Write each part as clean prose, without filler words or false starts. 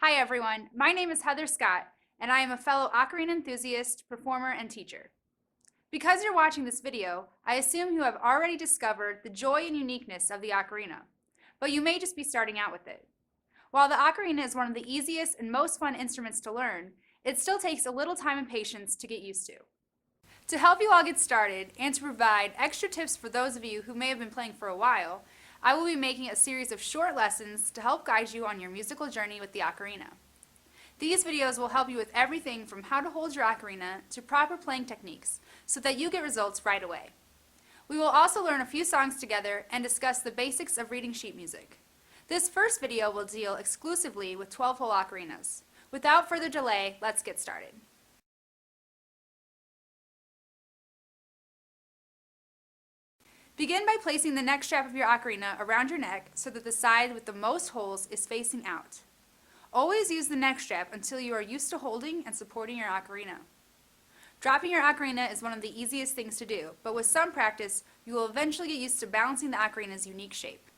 Hi everyone, my name is Heather Scott, and I am a fellow ocarina enthusiast, performer, and teacher. Because you're watching this video, I assume you have already discovered the joy and uniqueness of the ocarina, but you may just be starting out with it. While the ocarina is one of the easiest and most fun instruments to learn, it still takes a little time and patience to get used to. To help you all get started and to provide extra tips for those of you who may have been playing for a while, I will be making a series of short lessons to help guide you on your musical journey with the ocarina. These videos will help you with everything from how to hold your ocarina to proper playing techniques so that you get results right away. We will also learn a few songs together and discuss the basics of reading sheet music. This first video will deal exclusively with 12-hole ocarinas. Without further delay, let's get started. Begin by placing the neck strap of your ocarina around your neck so that the side with the most holes is facing out. Always use the neck strap until you are used to holding and supporting your ocarina. Dropping your ocarina is one of the easiest things to do, but with some practice, you will eventually get used to balancing the ocarina's unique shape.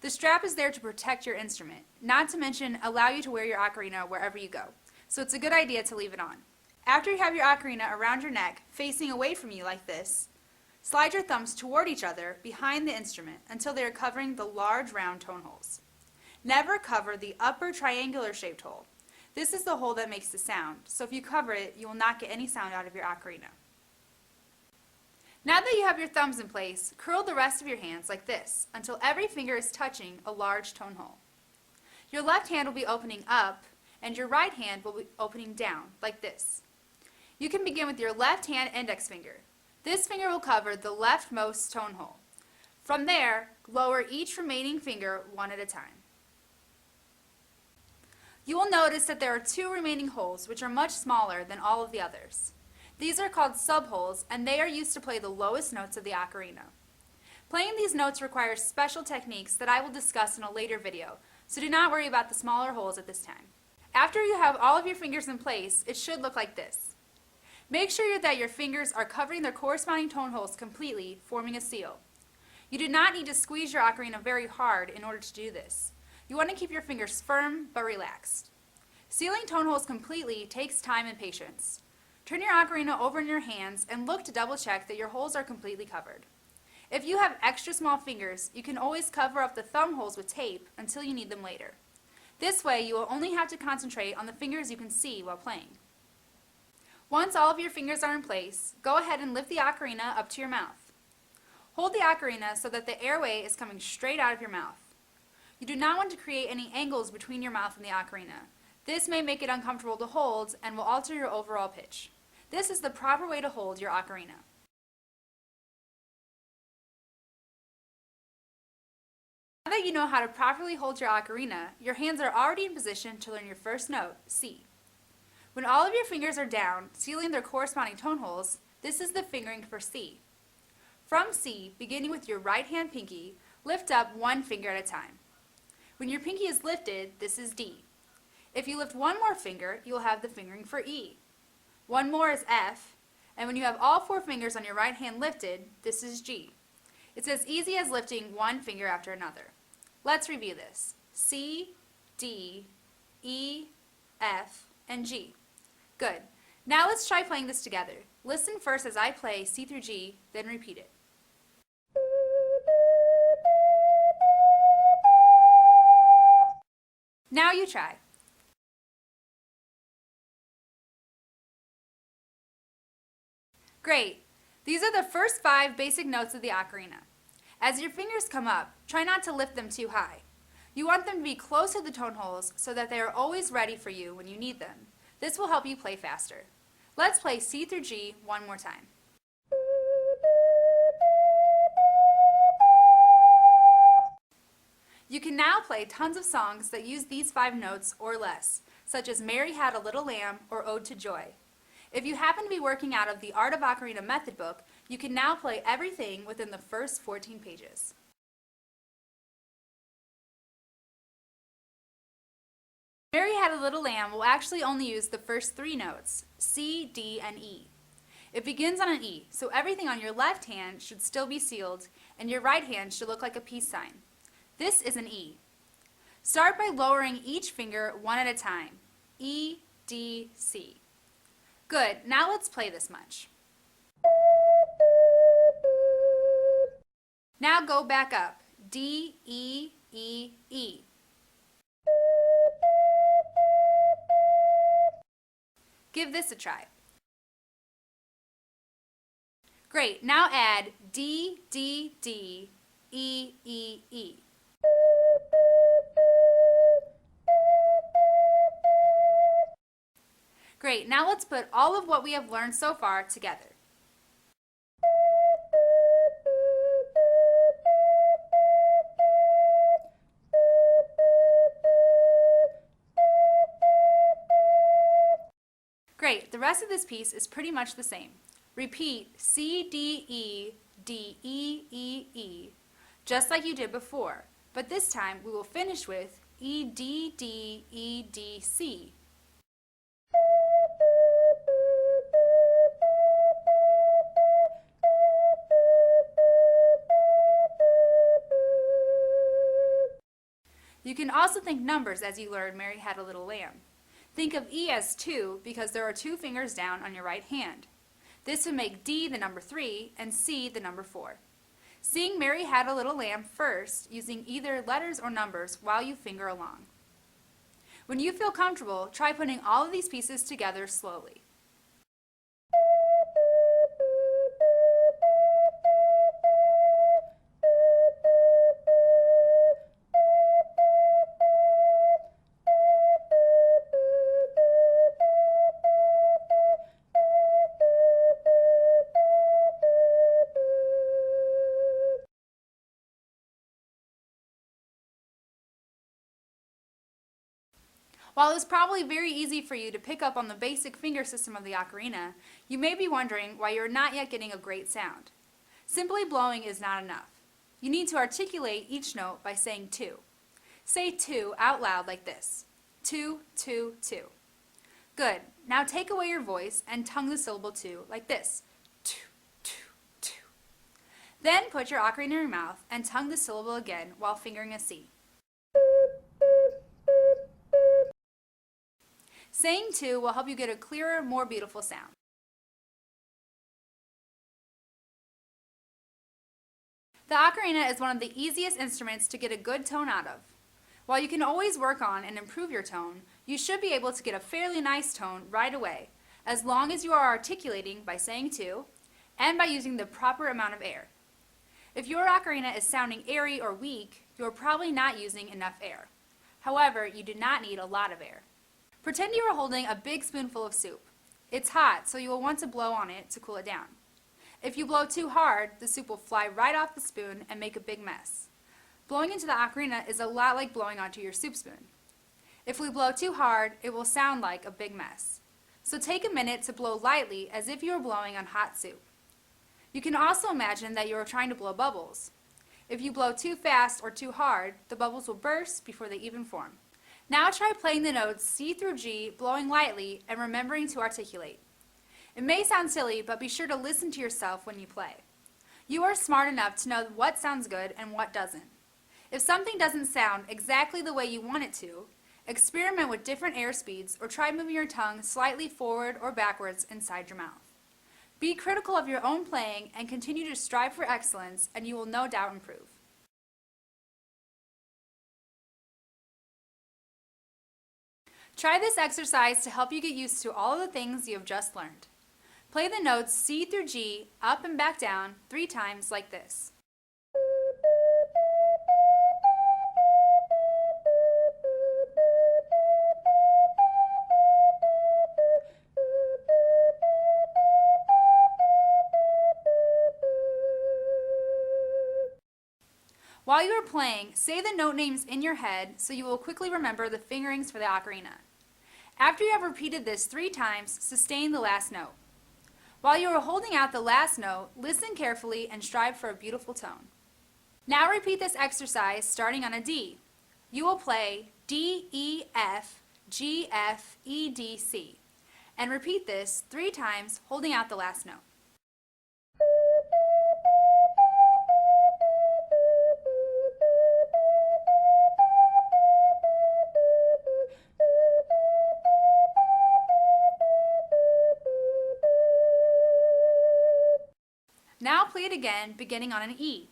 The strap is there to protect your instrument, not to mention allow you to wear your ocarina wherever you go, so it's a good idea to leave it on. After you have your ocarina around your neck, facing away from you like this, slide your thumbs toward each other behind the instrument until they are covering the large round tone holes. Never cover the upper triangular shaped hole. This is the hole that makes the sound, so if you cover it, you will not get any sound out of your ocarina. Now that you have your thumbs in place, curl the rest of your hands like this until every finger is touching a large tone hole. Your left hand will be opening up and your right hand will be opening down like this. You can begin with your left hand index finger. This finger will cover the leftmost tone hole. From there, lower each remaining finger one at a time. You will notice that there are two remaining holes which are much smaller than all of the others. These are called subholes and they are used to play the lowest notes of the ocarina. Playing these notes requires special techniques that I will discuss in a later video, so do not worry about the smaller holes at this time. After you have all of your fingers in place, it should look like this. Make sure that your fingers are covering their corresponding tone holes completely, forming a seal. You do not need to squeeze your ocarina very hard in order to do this. You want to keep your fingers firm but relaxed. Sealing tone holes completely takes time and patience. Turn your ocarina over in your hands and look to double check that your holes are completely covered. If you have extra small fingers, you can always cover up the thumb holes with tape until you need them later. This way you will only have to concentrate on the fingers you can see while playing. Once all of your fingers are in place, go ahead and lift the ocarina up to your mouth. Hold the ocarina so that the airway is coming straight out of your mouth. You do not want to create any angles between your mouth and the ocarina. This may make it uncomfortable to hold and will alter your overall pitch. This is the proper way to hold your ocarina. Now that you know how to properly hold your ocarina, your hands are already in position to learn your first note, C. When all of your fingers are down, sealing their corresponding tone holes, this is the fingering for C. From C, beginning with your right hand pinky, lift up one finger at a time. When your pinky is lifted, this is D. If you lift one more finger, you will have the fingering for E. One more is F, and when you have all four fingers on your right hand lifted, this is G. It's as easy as lifting one finger after another. Let's review this. C, D, E, F, and G. Good. Now let's try playing this together. Listen first as I play C through G, then repeat it. Now you try. Great. These are the first 5 basic notes of the ocarina. As your fingers come up, try not to lift them too high. You want them to be close to the tone holes so that they are always ready for you when you need them. This will help you play faster. Let's play C through G one more time. You can now play tons of songs that use these 5 notes or less, such as Mary Had a Little Lamb or Ode to Joy. If you happen to be working out of the Art of Ocarina method book, you can now play everything within the first 14 pages. Mary Had a Little Lamb will actually only use the first 3 notes, C, D, and E. It begins on an E, so everything on your left hand should still be sealed, and your right hand should look like a peace sign. This is an E. Start by lowering each finger one at a time. E, D, C. Good, now let's play this much. Now go back up. D, E, E, E. Give this a try. Great, now add D, D, D, E, E, E. Great, now let's put all of what we have learned so far together. Great, the rest of this piece is pretty much the same. Repeat C, D, E, D, E, E, E, just like you did before, but this time we will finish with E, D, D, E, D, C. You can also think numbers as you learn Mary Had a Little Lamb. Think of E as 2 because there are 2 fingers down on your right hand. This would make D the number 3 and C the number 4. Sing Mary Had a Little Lamb first using either letters or numbers while you finger along. When you feel comfortable, try putting all of these pieces together slowly. While it's probably very easy for you to pick up on the basic finger system of the ocarina, you may be wondering why you're not yet getting a great sound. Simply blowing is not enough. You need to articulate each note by saying 2. Say 2 out loud like this. 2, 2, 2. Good. Now take away your voice and tongue the syllable 2 like this. 2, 2, 2. Then put your ocarina in your mouth and tongue the syllable again while fingering a C. Saying 2 will help you get a clearer, more beautiful sound. The ocarina is one of the easiest instruments to get a good tone out of. While you can always work on and improve your tone, you should be able to get a fairly nice tone right away, as long as you are articulating by saying 2 and by using the proper amount of air. If your ocarina is sounding airy or weak, you are probably not using enough air. However, you do not need a lot of air. Pretend you are holding a big spoonful of soup. It's hot, so you will want to blow on it to cool it down. If you blow too hard, the soup will fly right off the spoon and make a big mess. Blowing into the ocarina is a lot like blowing onto your soup spoon. If we blow too hard, it will sound like a big mess. So take a minute to blow lightly as if you were blowing on hot soup. You can also imagine that you are trying to blow bubbles. If you blow too fast or too hard, the bubbles will burst before they even form. Now try playing the notes C through G, blowing lightly and remembering to articulate. It may sound silly, but be sure to listen to yourself when you play. You are smart enough to know what sounds good and what doesn't. If something doesn't sound exactly the way you want it to, experiment with different air speeds or try moving your tongue slightly forward or backwards inside your mouth. Be critical of your own playing and continue to strive for excellence, and you will no doubt improve. Try this exercise to help you get used to all of the things you have just learned. Play the notes C through G up and back down 3 times like this. While you are playing, say the note names in your head so you will quickly remember the fingerings for the ocarina. After you have repeated this 3 times, sustain the last note. While you are holding out the last note, listen carefully and strive for a beautiful tone. Now repeat this exercise starting on a D. You will play D, E, F, G, F, E, D, C, and repeat this 3 times holding out the last note. play it again, beginning on an E.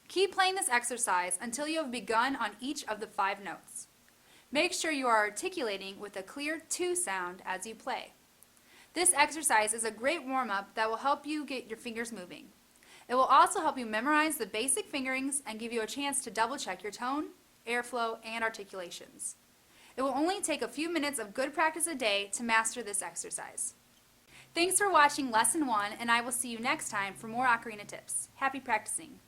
Keep playing this exercise until you have begun on each of the 5 notes. Make sure you are articulating with a clear 2 sound as you play. This exercise is a great warm-up that will help you get your fingers moving. It will also help you memorize the basic fingerings and give you a chance to double-check your tone, airflow, and articulations. It will only take a few minutes of good practice a day to master this exercise. Thanks for watching Lesson 1, and I will see you next time for more ocarina tips. Happy practicing!